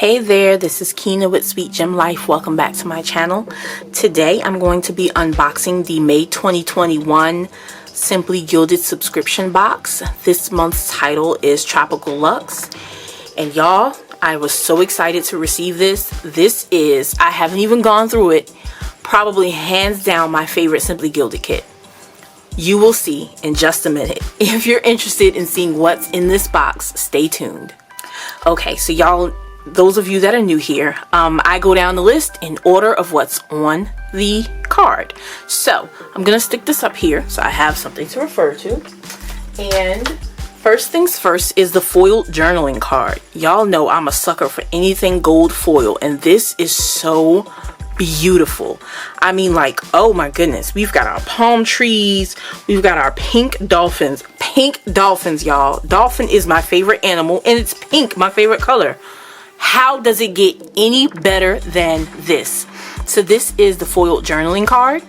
Hey there, this is Kina with SweetGemLife. Welcome back to my channel. Today I'm going to be unboxing the May 2021 Simply Gilded subscription box. This month's title is Tropical Luxe. And y'all, I was so excited to receive this. This is, I haven't even gone through it, probably hands down my favorite Simply Gilded kit. You will see in just a minute. If you're interested in seeing what's in this box, stay tuned. Okay, so y'all, those of you that are new here, I go down the list in order of what's on the card. So I'm gonna stick this up here so I have something to refer to. And first things first is the foiled journaling card. Y'all know I'm a sucker for anything gold foil, and this is so beautiful. I mean, like, oh my goodness, we've got our palm trees, we've got our pink dolphins. Pink dolphins, y'all. Dolphin is my favorite animal, and it's pink, my favorite color. How does it get any better than this? So this is the foiled journaling card.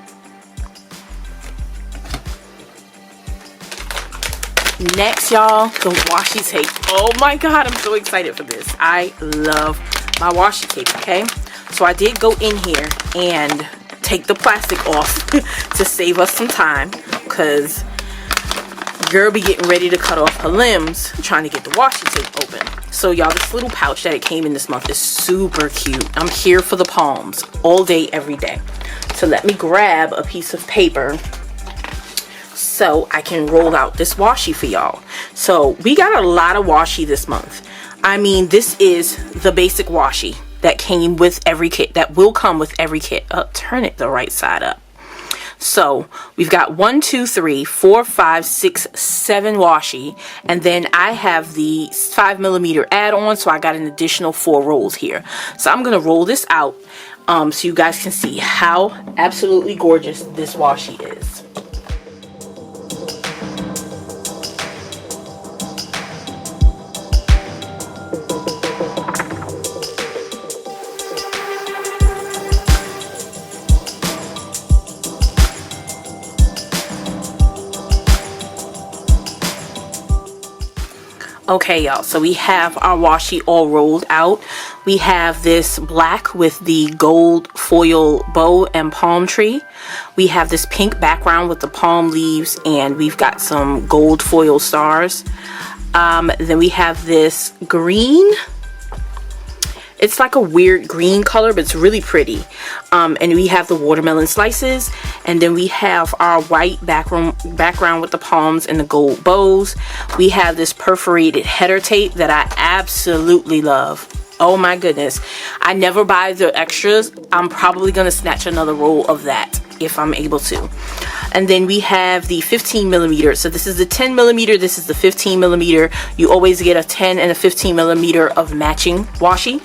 Next, y'all, the washi tape. Oh my god, I'm so excited for this. I love my washi tape, okay? So I did go in here and take the plastic off to save us some time, because girl be getting ready to cut off her limbs trying to get the washi tape open. So y'all, this little pouch that it came in this month is super cute. I'm here for the palms all day, every day. So let me grab a piece of paper so I can roll out this washi for y'all. So we got a lot of washi this month. I mean, this is the basic washi that came with every kit, that will come with every kit. Turn it the right side up. So we've got 1, 2, 3, 4, 5, 6, 7 washi, and then I have the 5mm add-on, so I got an additional 4 rolls here. So I'm gonna roll this out so you guys can see how absolutely gorgeous this washi is. Okay, y'all, so we have our washi all rolled out. We have this black with the gold foil bow and palm tree. We have this pink background with the palm leaves, and we've got some gold foil stars. Then we have this green. It's like a weird green color, but it's really pretty. And we have the watermelon slices, and then we have our white background with the palms and the gold bows. We have this perforated header tape that I absolutely love. Oh my goodness. I never buy the extras. I'm probably gonna snatch another roll of that if I'm able to. And then we have the 15mm. So this is the 10mm, this is the 15mm. You always get a 10 and a 15mm of matching washi,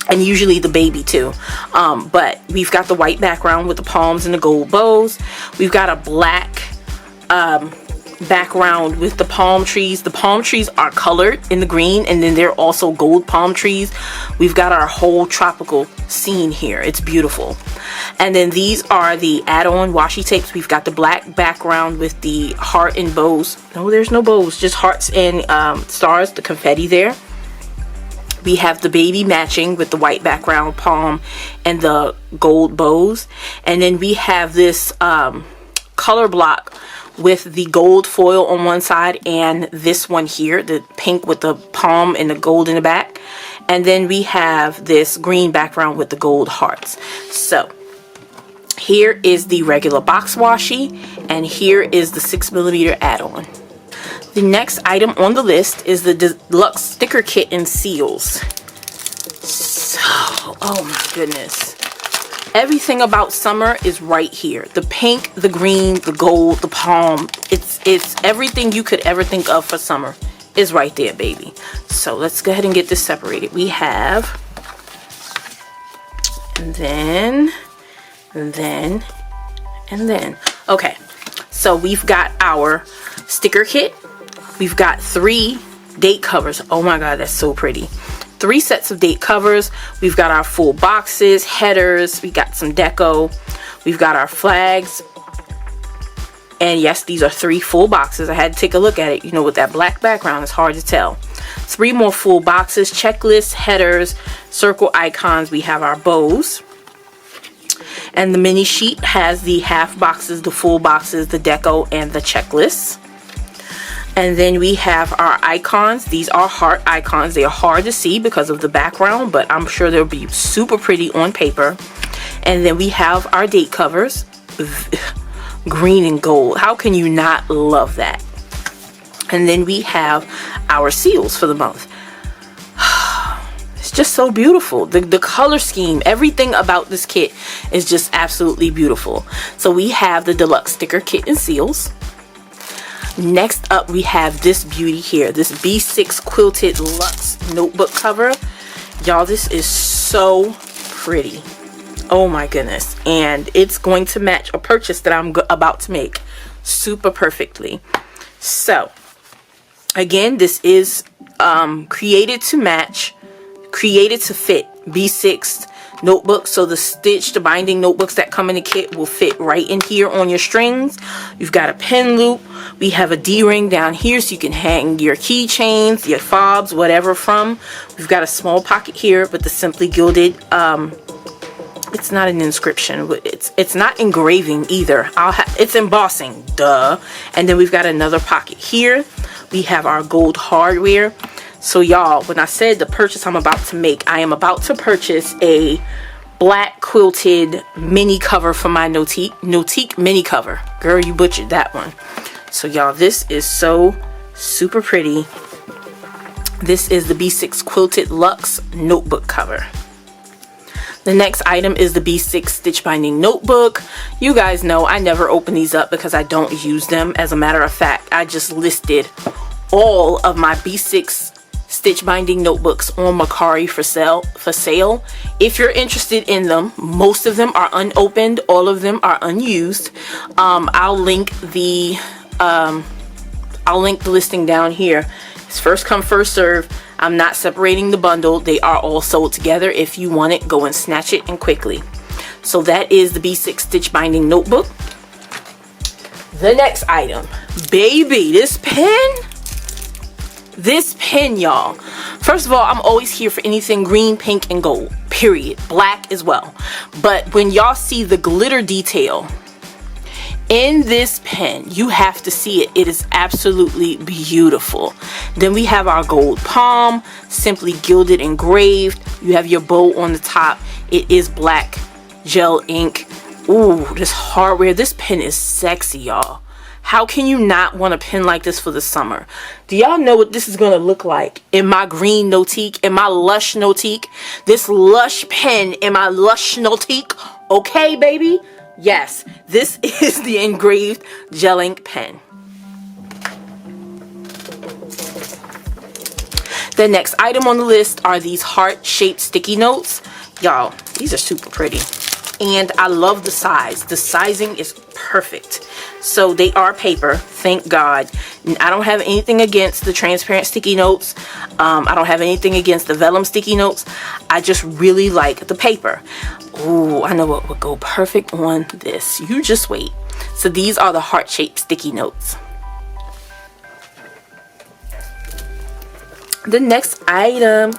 and usually the baby too. But we've got the white background with the palms and the gold bows. We've got a black background with the palm trees. The palm trees are colored in the green, and then they're also gold palm trees. We've got our whole tropical scene here. It's beautiful. And then these are the add-on washi tapes. We've got the black background with the heart and bows. No, there's no bows, just hearts and stars, the confetti there. We have the baby matching with the white background palm and the gold bows. And then we have this color block with the gold foil on one side, and this one here, the pink with the palm and the gold in the back. And then we have this green background with the gold hearts. So here is the regular box washi, and here is the 6mm add-on. The next item on the list is the Deluxe sticker kit and seals. So, oh my goodness. Everything about summer is right here. The pink, the green, the gold, the palm. It's everything you could ever think of for summer is right there, baby. So let's go ahead and get this separated. We have, and then. Okay, so we've got our sticker kit. We've got 3 date covers. Oh my god, that's so pretty. 3 sets of date covers. We've got our full boxes, headers. We got some deco. We've got our flags. And yes, these are 3 full boxes. I had to take a look at it. You know, with that black background, it's hard to tell. 3 more full boxes, checklists, headers, circle icons. We have our bows. And the mini sheet has the half boxes, the full boxes, the deco, and the checklists. And then we have our icons. These are heart icons. They are hard to see because of the background, but I'm sure they'll be super pretty on paper. And then we have our date covers, green and gold. How can you not love that? And then we have our seals for the month. It's just so beautiful. The color scheme, everything about this kit is just absolutely beautiful. So we have the deluxe sticker kit and seals. Next up, we have this beauty here, this B6 quilted Luxe notebook cover. Y'all, this is so pretty. Oh my goodness. And it's going to match a purchase that I'm about to make super perfectly. So again, this is created to match, created to fit B6 notebooks. So the stitched binding notebooks that come in the kit will fit right in here on your strings. You've got a pin loop. We have a D-ring down here so you can hang your keychains, your fobs, whatever from. We've got a small pocket here with the Simply Gilded. It's not an inscription, but it's not engraving either. It's embossing, duh. And then we've got another pocket here. We have our gold hardware. So y'all, when I said the purchase I'm about to make, I am about to purchase a black quilted mini cover for my Notique mini cover. Girl, you butchered that one. So y'all, this is so super pretty. This is the B6 quilted Luxe notebook cover. The next item is the B6 stitch binding notebook. You guys know I never open these up because I don't use them. As a matter of fact, I just listed all of my B6 stitch binding notebooks on Mercari for sale. If you're interested in them, most of them are unopened, all of them are unused. I'll link the listing down here. It's first come, first serve. I'm not separating the bundle. They are all sold together. If you want it, go and snatch it and quickly. So that is the B6 stitch binding notebook. The next item, baby, this pen, y'all. First of all, I'm always here for anything green, pink, and gold, period. Black as well. But when y'all see the glitter detail in this pen, you have to see it. It is absolutely beautiful. Then we have our gold palm, Simply Gilded engraved. You have your bow on the top. It is black gel ink. Ooh, this hardware. This pen is sexy, y'all. How can you not want a pen like this for the summer? Do y'all know what this is going to look like in my green Notique, in my Lush Notique? This Lush pen in my Lush Notique. Okay, baby? Yes, this is the engraved gel ink pen. The next item on the list are these heart-shaped sticky notes. Y'all, these are super pretty. And I love the size. The sizing is perfect. So they are paper, thank God. I don't have anything against the transparent sticky notes. I don't have anything against the vellum sticky notes. I just really like the paper. Ooh, I know what would go perfect on this. You just wait. So these are the heart-shaped sticky notes. The next item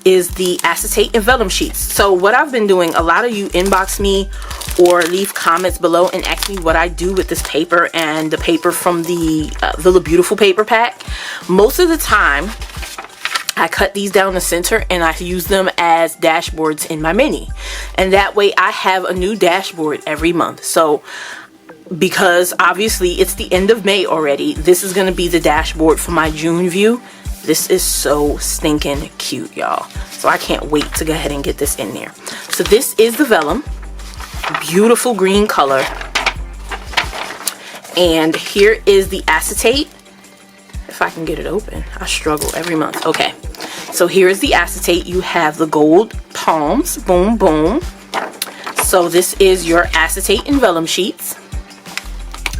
is the acetate and vellum sheets. So what I've been doing, a lot of you inbox me or leave comments below and ask me what I do with this paper and the paper from the Villa Beautiful paper pack. Most of the time, I cut these down the center and I use them as dashboards in my mini. And that way I have a new dashboard every month. So because obviously it's the end of May already, this is going to be the dashboard for my June view. This is so stinking cute, y'all. So I can't wait to go ahead and get this in there. So this is the vellum. Beautiful green color. And here is the acetate. If I can get it open. I struggle every month. Okay. So here is the acetate. You have the gold palms. Boom, boom. So this is your acetate and vellum sheets.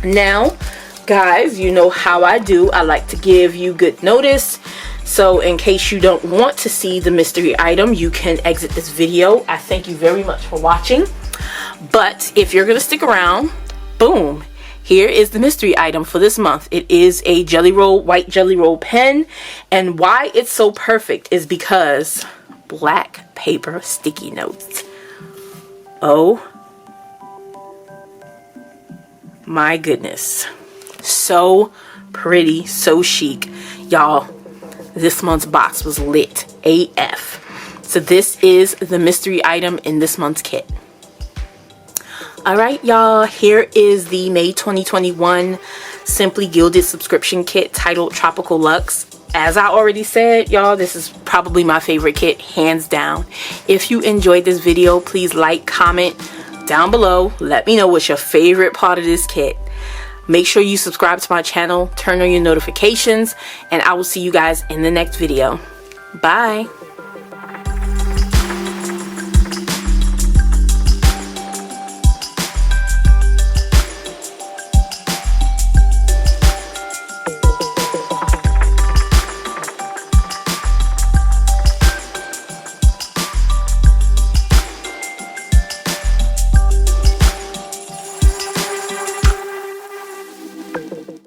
Now, guys, you know how I do. I like to give you good notice. So in case you don't want to see the mystery item, you can exit this video. I thank you very much for watching. But if you're going to stick around, boom, here is the mystery item for this month. It is a Jelly Roll, white Jelly Roll pen. And why it's so perfect is because black paper sticky notes. Oh my goodness. So pretty, so chic. Y'all, this month's box was lit AF. So this is the mystery item in this month's kit. Alright y'all, here is the May 2021 Simply Gilded subscription kit titled Tropical Luxe. As I already said, y'all, this is probably my favorite kit, hands down. If you enjoyed this video, please like, comment down below. Let me know what's your favorite part of this kit. Make sure you subscribe to my channel, turn on your notifications, and I will see you guys in the next video. Bye!